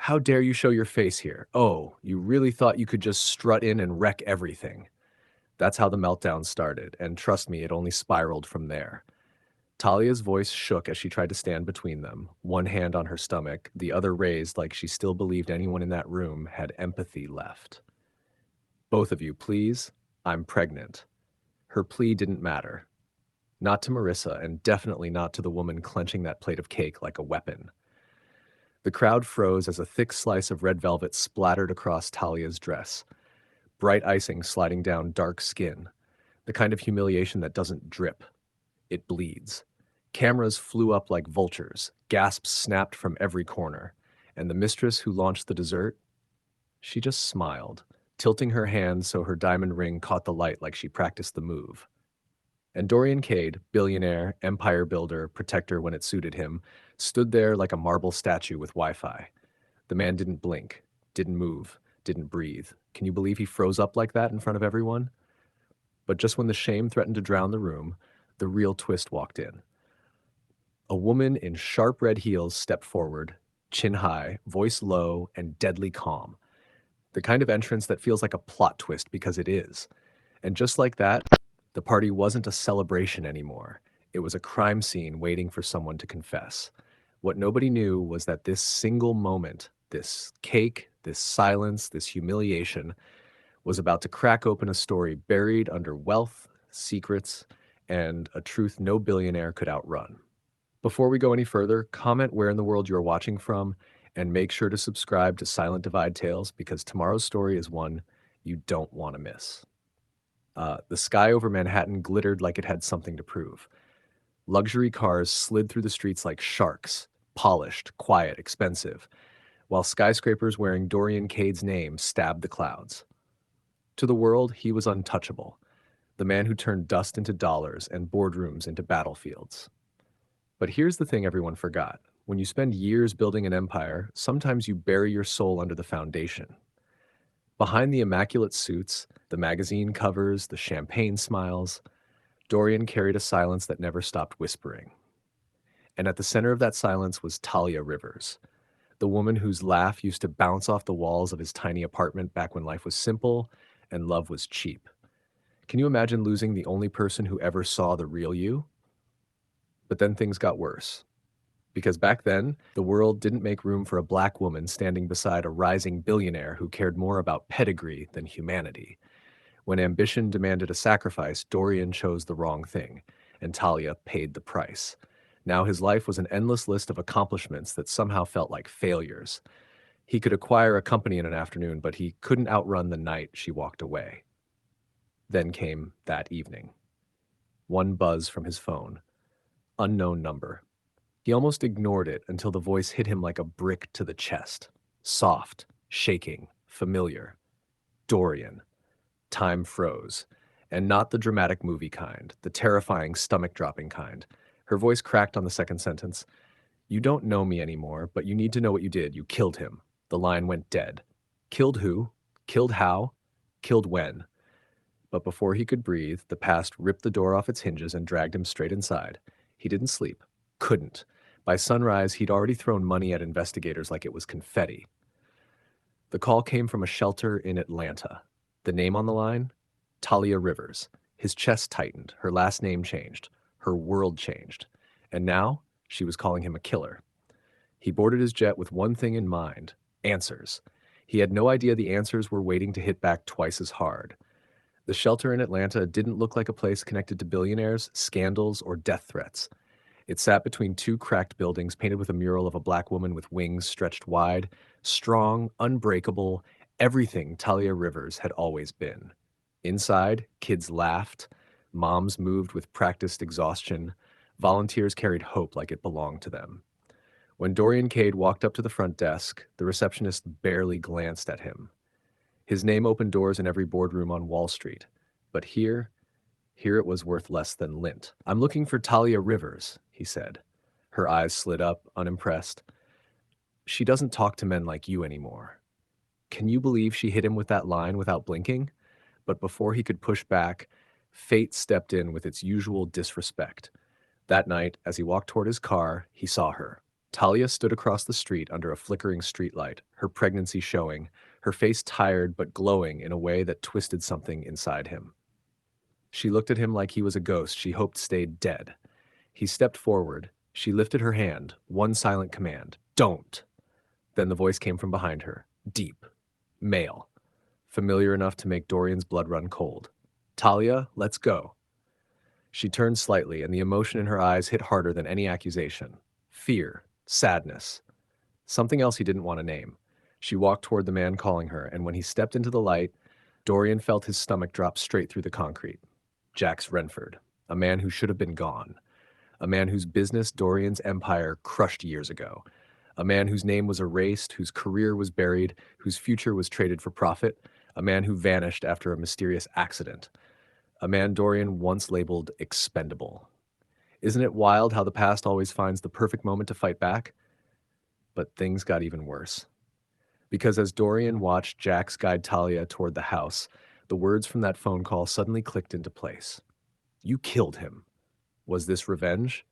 How dare you show your face here? Oh, you really thought you could just strut in and wreck everything. That's how the meltdown started, and trust me, it only spiraled from there. Talia's voice shook as she tried to stand between them, one hand on her stomach, the other raised like she still believed anyone in that room had empathy left. Both of you, please. I'm pregnant. Her plea didn't matter. Not to Marissa, and definitely not to the woman clenching that plate of cake like a weapon. The crowd froze as a thick slice of red velvet splattered across Talia's dress, bright icing sliding down dark skin, the kind of humiliation that doesn't drip, it bleeds. Cameras flew up like vultures, gasps snapped from every corner, and the mistress who launched the dessert, she just smiled, tilting her hand so her diamond ring caught the light like she practiced the move. And Dorian Kade, billionaire, empire builder, protector when it suited him, stood there like a marble statue with Wi-Fi. The man didn't blink, didn't move, didn't breathe. Can you believe he froze up like that in front of everyone? But just when the shame threatened to drown the room, the real twist walked in. A woman in sharp red heels stepped forward, chin high, voice low, and deadly calm. The kind of entrance that feels like a plot twist because it is. And just like that, the party wasn't a celebration anymore. It was a crime scene waiting for someone to confess. What nobody knew was that this single moment, this cake, this silence, this humiliation, was about to crack open a story buried under wealth, secrets, and a truth no billionaire could outrun. Before we go any further, comment where in the world you're watching from, and make sure to subscribe to Silent Divide Tales because tomorrow's story is one you don't want to miss. The sky over Manhattan glittered like it had something to prove. Luxury cars slid through the streets like sharks, polished, quiet, expensive, while skyscrapers wearing Dorian Kade's name stabbed the clouds. To the world, he was untouchable, the man who turned dust into dollars and boardrooms into battlefields. But here's the thing everyone forgot. When you spend years building an empire, sometimes you bury your soul under the foundation. Behind the immaculate suits, the magazine covers, the champagne smiles, Dorian carried a silence that never stopped whispering. And at the center of that silence was Talia Rivers, the woman whose laugh used to bounce off the walls of his tiny apartment back when life was simple and love was cheap. Can you imagine losing the only person who ever saw the real you? But then things got worse. Because back then, the world didn't make room for a black woman standing beside a rising billionaire who cared more about pedigree than humanity. When ambition demanded a sacrifice, Dorian chose the wrong thing, and Talia paid the price. Now his life was an endless list of accomplishments that somehow felt like failures. He could acquire a company in an afternoon, but he couldn't outrun the night she walked away. Then came that evening. One buzz from his phone. Unknown number. He almost ignored it until the voice hit him like a brick to the chest. Soft, shaking, familiar. Dorian. Time froze. And not the dramatic movie kind, the terrifying stomach-dropping kind. Her voice cracked on the second sentence. You don't know me anymore, but you need to know what you did. You killed him. The line went dead. Killed who? Killed how? Killed when? But before he could breathe, the past ripped the door off its hinges and dragged him straight inside. He didn't sleep. Couldn't. By sunrise, he'd already thrown money at investigators like it was confetti. The call came from a shelter in Atlanta. The name on the line? Talia Rivers. His chest tightened. Her last name changed. Her world changed. And now, she was calling him a killer. He boarded his jet with one thing in mind: answers. He had no idea the answers were waiting to hit back twice as hard. The shelter in Atlanta didn't look like a place connected to billionaires, scandals, or death threats. It sat between two cracked buildings painted with a mural of a black woman with wings stretched wide, strong, unbreakable, everything Talia Rivers had always been. Inside, kids laughed, moms moved with practiced exhaustion, volunteers carried hope like it belonged to them. When Dorian Kade walked up to the front desk, the receptionist barely glanced at him. His name opened doors in every boardroom on Wall Street. But here it was worth less than lint. I'm looking for Talia Rivers, he said. Her eyes slid up, unimpressed. She doesn't talk to men like you anymore. Can you believe she hit him with that line without blinking? But before he could push back, fate stepped in with its usual disrespect. That night, as he walked toward his car, he saw her. Talia stood across the street under a flickering streetlight, her pregnancy showing, her face tired but glowing in a way that twisted something inside him. She looked at him like he was a ghost she hoped stayed dead. He stepped forward. She lifted her hand, one silent command: "Don't!" Then the voice came from behind her, deep, male, familiar enough to make Dorian's blood run cold. "Talia, let's go." She turned slightly, and the emotion in her eyes hit harder than any accusation. Fear, sadness, something else he didn't want to name. She walked toward the man calling her, and when he stepped into the light, Dorian felt his stomach drop straight through the concrete. Jax Renford, a man who should have been gone. A man whose business Dorian's empire crushed years ago. A man whose name was erased, whose career was buried, whose future was traded for profit. A man who vanished after a mysterious accident. A man Dorian once labeled expendable. Isn't it wild how the past always finds the perfect moment to fight back? But things got even worse. Because as Dorian watched Jax guide Talia toward the house, the words from that phone call suddenly clicked into place. You killed him. Was this revenge?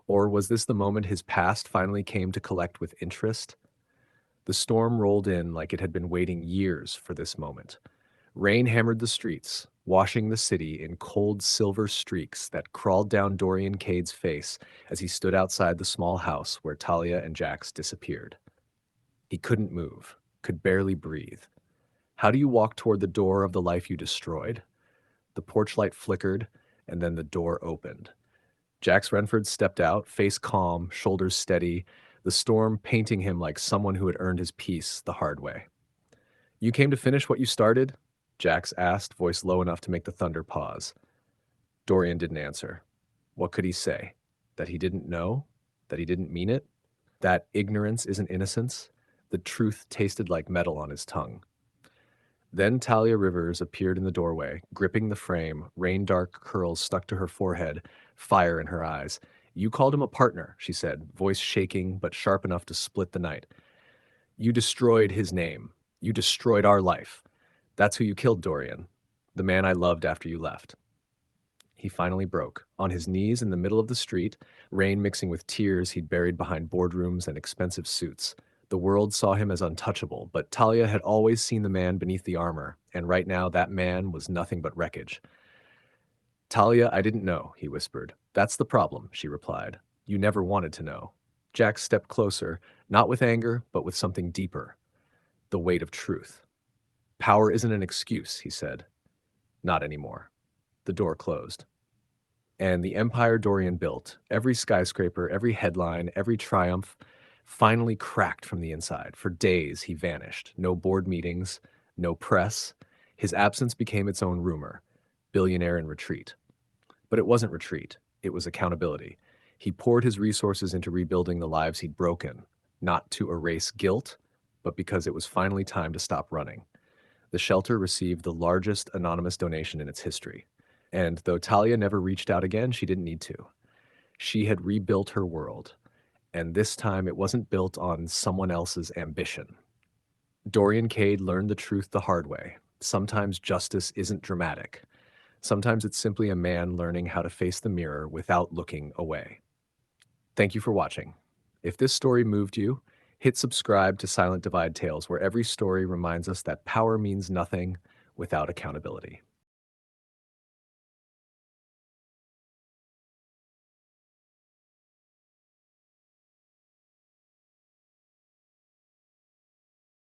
Or was this the moment his past finally came to collect with interest? The storm rolled in like it had been waiting years for this moment. Rain hammered the streets, washing the city in cold silver streaks that crawled down Dorian Kade's face as he stood outside the small house where Talia and Jax disappeared. He couldn't move, could barely breathe. How do you walk toward the door of the life you destroyed? The porch light flickered, and then the door opened. Jax Renford stepped out, face calm, shoulders steady, the storm painting him like someone who had earned his peace the hard way. You came to finish what you started? Jax asked, voice low enough to make the thunder pause. Dorian didn't answer. What could he say? That he didn't know? That he didn't mean it? That ignorance isn't innocence? The truth tasted like metal on his tongue. Then Talia Rivers appeared in the doorway, gripping the frame, rain-dark curls stuck to her forehead, fire in her eyes. You called him a partner, she said, voice shaking but sharp enough to split the night. You destroyed his name. You destroyed our life. That's who you killed, Dorian. The man I loved after you left. He finally broke, on his knees in the middle of the street, rain mixing with tears he'd buried behind boardrooms and expensive suits. The world saw him as untouchable, but Talia had always seen the man beneath the armor, and right now that man was nothing but wreckage. Talia, I didn't know, he whispered. That's the problem, she replied. You never wanted to know. Jack stepped closer, not with anger, but with something deeper. The weight of truth. Power isn't an excuse, he said. Not anymore. The door closed. And the empire Dorian built, every skyscraper, every headline, every triumph, finally cracked from the inside. For days, he vanished. No board meetings, no press. His absence became its own rumor. Billionaire in retreat. But it wasn't retreat. It was accountability. He poured his resources into rebuilding the lives he'd broken, not to erase guilt, but because it was finally time to stop running. The shelter received the largest anonymous donation in its history. And though Talia never reached out again, she didn't need to. She had rebuilt her world, and this time it wasn't built on someone else's ambition. Dorian Kade learned the truth the hard way. Sometimes justice isn't dramatic. Sometimes it's simply a man learning how to face the mirror without looking away. Thank you for watching. If this story moved you, hit subscribe to Silent Divide Tales, where every story reminds us that power means nothing without accountability.